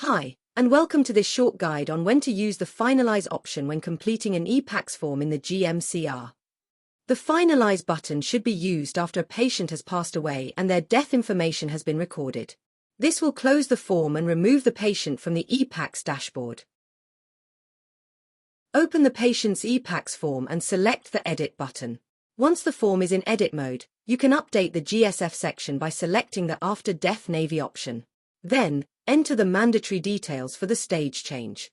Hi, and welcome to this short guide on when to use the Finalise option when completing an EPaCCS form in the GMCR. The Finalise button should be used after a patient has passed away and their death information has been recorded. This will close the form and remove the patient from the EPaCCS dashboard. Open the patient's EPaCCS form and select the Edit button. Once the form is in edit mode, you can update the GSF section by selecting the After Death Navy option. Then, enter the mandatory details for the stage change.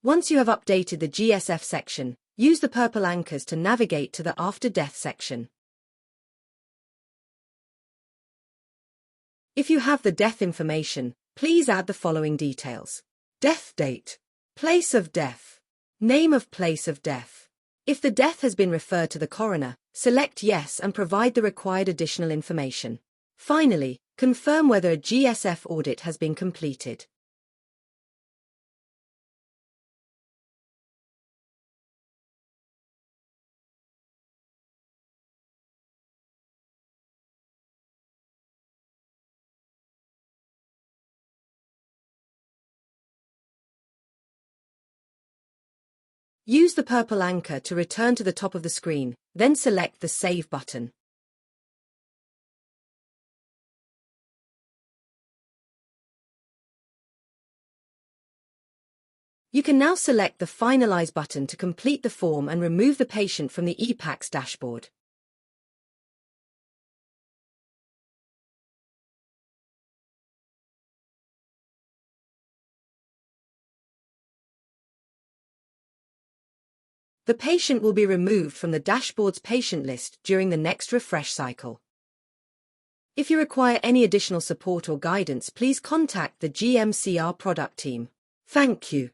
Once you have updated the GSF section, use the purple anchors to navigate to the After Death section. If you have the death information, please add the following details: death date, place of death, name of place of death. If the death has been referred to the coroner, select Yes and provide the required additional information. Finally, confirm whether a GSF audit has been completed. Use the purple anchor to return to the top of the screen, then select the Save button. You can now select the Finalise button to complete the form and remove the patient from the EPaCCS dashboard. The patient will be removed from the dashboard's patient list during the next refresh cycle. If you require any additional support or guidance, please contact the GMCR Product Team. Thank you.